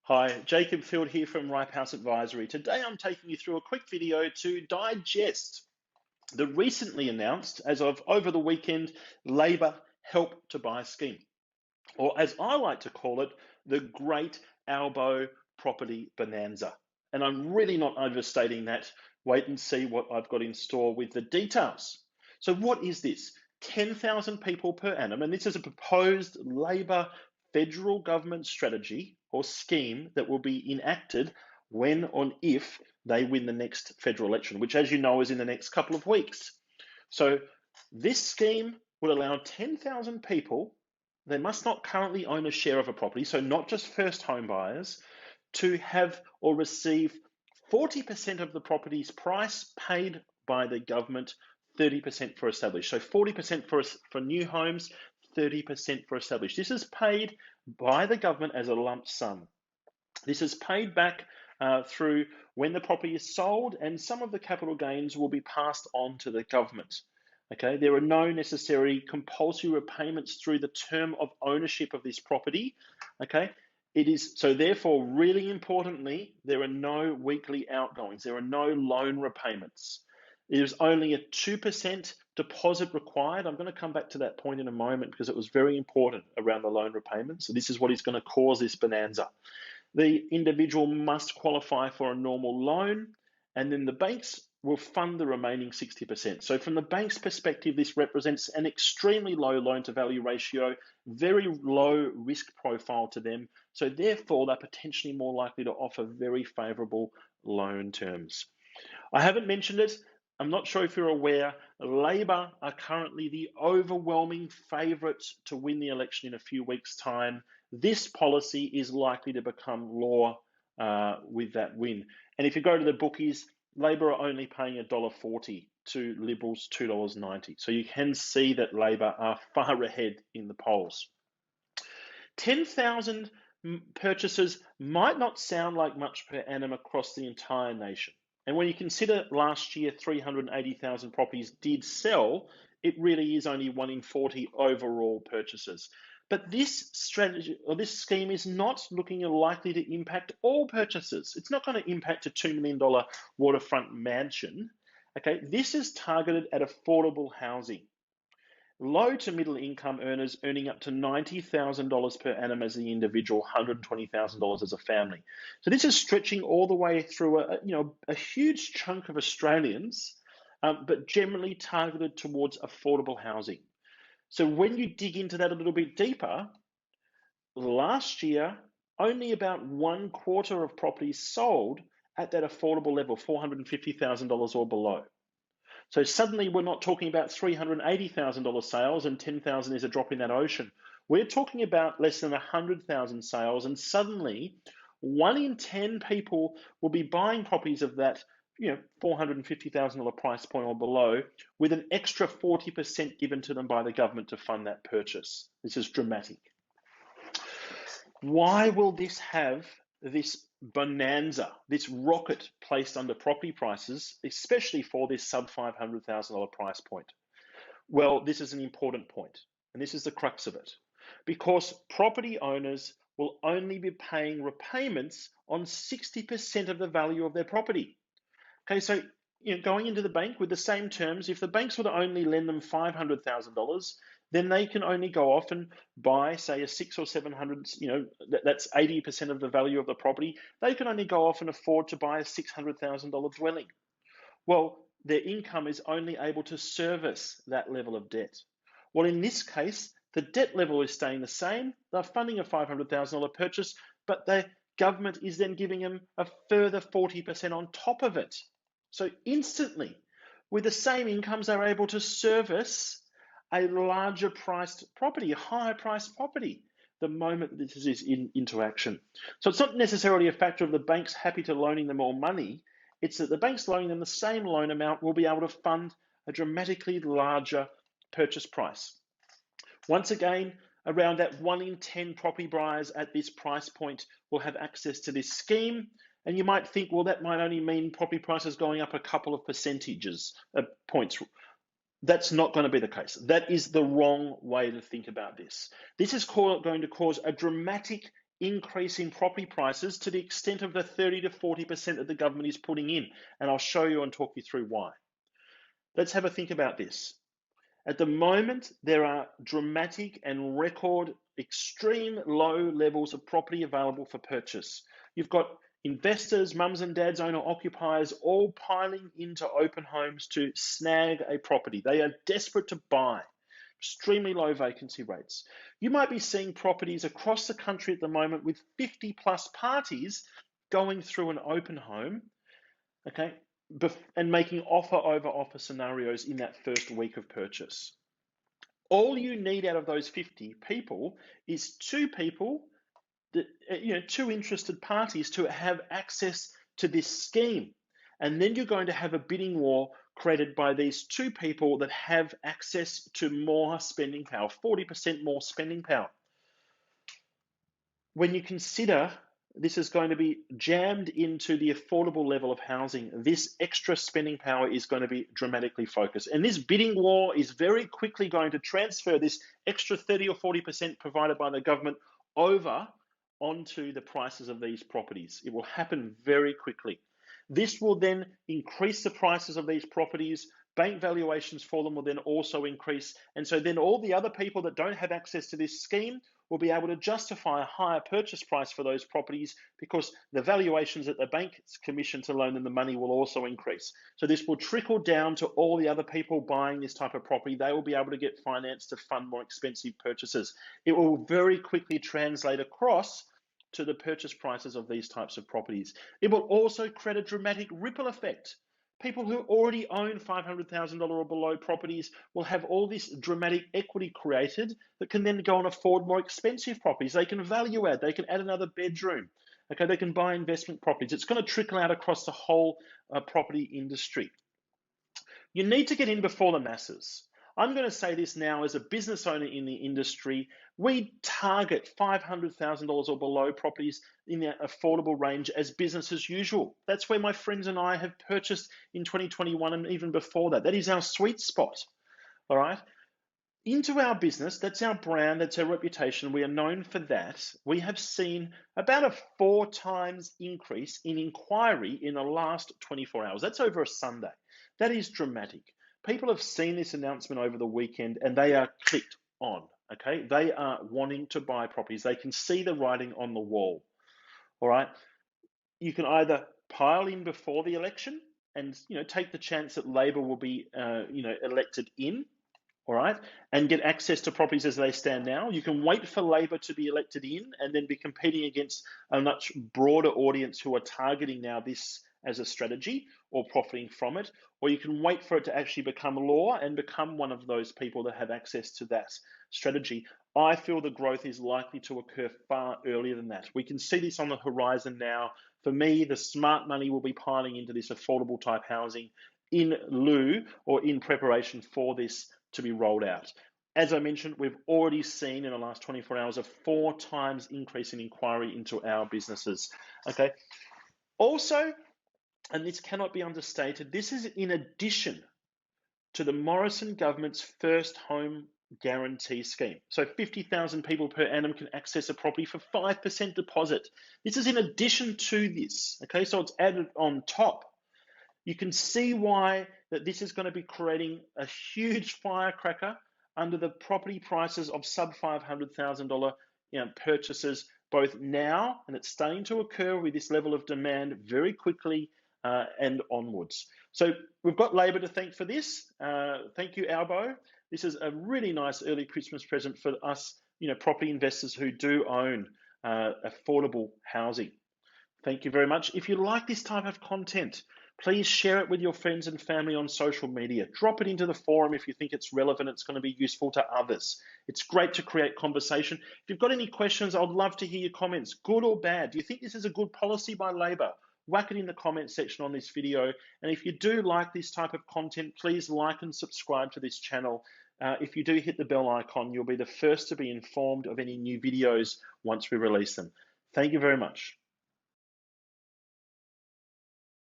Hi, Jacob Field here from Ripe House Advisory. Today I'm taking you through a quick video to digest the recently announced, as of over the weekend, Labor Help to Buy scheme, or as I like to call it, the Great Albo Property Bonanza. And I'm really not overstating that. Wait and see what I've got in store with the details. So what is this? 10,000 people per annum, and this is a proposed Labor federal government strategy or scheme that will be enacted when or if they win the next federal election, which, as you know, is in the next couple of weeks. So this scheme would allow 10,000 people, they must not currently own a share of a property, so not just first home buyers, to have or receive 40% of the property's price paid by the government, 30% for established. So 40% for new homes, 30% for established. This is paid by the government as a lump sum. This is paid back through when the property is sold, and some of the capital gains will be passed on to the government. Okay, there are no necessary compulsory repayments through the term of ownership of this property. Okay, it is so therefore really importantly, there are no weekly outgoings, there are no loan repayments. There's only a 2% deposit required. I'm going to come back to that point in a moment because it was very important around the loan repayments. So this is what is going to cause this bonanza. The individual must qualify for a normal loan, and then the banks will fund the remaining 60%. So from the bank's perspective, this represents an extremely low loan to value ratio, very low risk profile to them. So therefore, they're potentially more likely to offer very favorable loan terms. I haven't mentioned it. I'm not sure if you're aware, Labor are currently the overwhelming favourite to win the election in a few weeks' time. This policy is likely to become law with that win. And if you go to the bookies, Labor are only paying $1.40 to Liberals $2.90. So you can see that Labor are far ahead in the polls. 10,000 purchases might not sound like much per annum across the entire nation. And when you consider last year 380,000 properties did sell, it really is only 1 in 40 overall purchases. But this strategy or this scheme is not looking likely to impact all purchases. It's not going to impact a $2 million waterfront mansion. Okay, this is targeted at affordable housing. Low to middle income earners earning up to $90,000 per annum as the individual, $120,000 as a family. So this is stretching all the way through a huge chunk of Australians, but generally targeted towards affordable housing. So when you dig into that a little bit deeper, last year, only about 1/4 of properties sold at that affordable level, $450,000 or below. So suddenly we're not talking about $380,000 sales and 10,000 is a drop in that ocean. We're talking about less than 100,000 sales, and suddenly 1 in 10 people will be buying properties of that $450,000 price point or below, with an extra 40% given to them by the government to fund that purchase. This is dramatic. Why will this have this bonanza, this rocket placed under property prices, especially for this sub $500,000 price point? Well, this is an important point, and this is the crux of it, because property owners will only be paying repayments on 60% of the value of their property. Okay, so going into the bank with the same terms, if the banks were to only lend them $500,000, then they can only go off and buy, say, a 600 or 700, that's 80% of the value of the property. They can only go off and afford to buy a $600,000 dwelling. Well, their income is only able to service that level of debt. Well, in this case, the debt level is staying the same. They're funding a $500,000 purchase, but the government is then giving them a further 40% on top of it. So instantly, with the same incomes, they're able to service a larger priced property, a higher priced property, the moment this is into action. So it's not necessarily a factor of the banks happy to loaning them more money. It's that the banks loaning them the same loan amount will be able to fund a dramatically larger purchase price. Once again, around that 1 in 10 property buyers at this price point will have access to this scheme. And you might think, well, that might only mean property prices going up a couple of percentages points. That's not going to be the case. That is the wrong way to think about this. This is going to cause a dramatic increase in property prices to the extent of the 30 to 40% that the government is putting in. And I'll show you and talk you through why. Let's have a think about this. At the moment, there are dramatic and record extreme low levels of property available for purchase. You've got investors, mums and dads, owner occupiers, all piling into open homes to snag a property. They are desperate to buy. Extremely low vacancy rates. You might be seeing properties across the country at the moment with 50 plus parties going through an open home, okay, and making offer over offer scenarios in that first week of purchase. All you need out of those 50 people is two people, two interested parties to have access to this scheme. And then you're going to have a bidding war created by these two people that have access to more spending power, 40% more spending power. When you consider this is going to be jammed into the affordable level of housing, this extra spending power is going to be dramatically focused. And this bidding war is very quickly going to transfer this extra 30 or 40% provided by the government over onto the prices of these properties. It will happen very quickly. This will then increase the prices of these properties. Bank valuations for them will then also increase. And so then all the other people that don't have access to this scheme will be able to justify a higher purchase price for those properties because the valuations that the bank's commissioned to loan them the money will also increase. So this will trickle down to all the other people buying this type of property. They will be able to get finance to fund more expensive purchases. It will very quickly translate across to the purchase prices of these types of properties. It will also create a dramatic ripple effect. People who already own $500,000 or below properties will have all this dramatic equity created that can then go and afford more expensive properties. They can value add, they can add another bedroom, okay, they can buy investment properties. It's going to trickle out across the whole property industry. You need to get in before the masses. I'm going to say this now as a business owner in the industry. We target $500,000 or below properties in the affordable range as business as usual. That's where my friends and I have purchased in 2021 and even before that. That is our sweet spot, all right? Into our business, that's our brand, that's our reputation. We are known for that. We have seen about a 4 times increase in inquiry in the last 24 hours. That's over a Sunday. That is dramatic. People have seen this announcement over the weekend and they are clicked on, okay? They are wanting to buy properties. They can see the writing on the wall, all right? You can either pile in before the election and, take the chance that Labor will be, elected in, all right, and get access to properties as they stand now. You can wait for Labor to be elected in and then be competing against a much broader audience who are targeting now this as a strategy or profiting from it, or you can wait for it to actually become law and become one of those people that have access to that strategy. I feel the growth is likely to occur far earlier than that. We can see this on the horizon now. For me, the smart money will be piling into this affordable type housing in lieu or in preparation for this to be rolled out. As I mentioned, we've already seen in the last 24 hours a 4 times increase in inquiry into our businesses. Okay. Also, and this cannot be understated, this is in addition to the Morrison government's first home guarantee scheme. So 50,000 people per annum can access a property for 5% deposit. This is in addition to this. Okay, so it's added on top. You can see why that this is going to be creating a huge firecracker under the property prices of sub $500,000 purchases both now, and it's starting to occur with this level of demand very quickly and onwards. So we've got Labor to thank for this. Thank you, Albo. This is a really nice early Christmas present for us, property investors who do own affordable housing. Thank you very much. If you like this type of content, please share it with your friends and family on social media. Drop it into the forum if you think it's relevant, it's going to be useful to others. It's great to create conversation. If you've got any questions, I'd love to hear your comments, good or bad. Do you think this is a good policy by Labor? Whack it in the comment section on this video. And if you do like this type of content, please like and subscribe to this channel. If you do hit the bell icon, you'll be the first to be informed of any new videos once we release them. Thank you very much.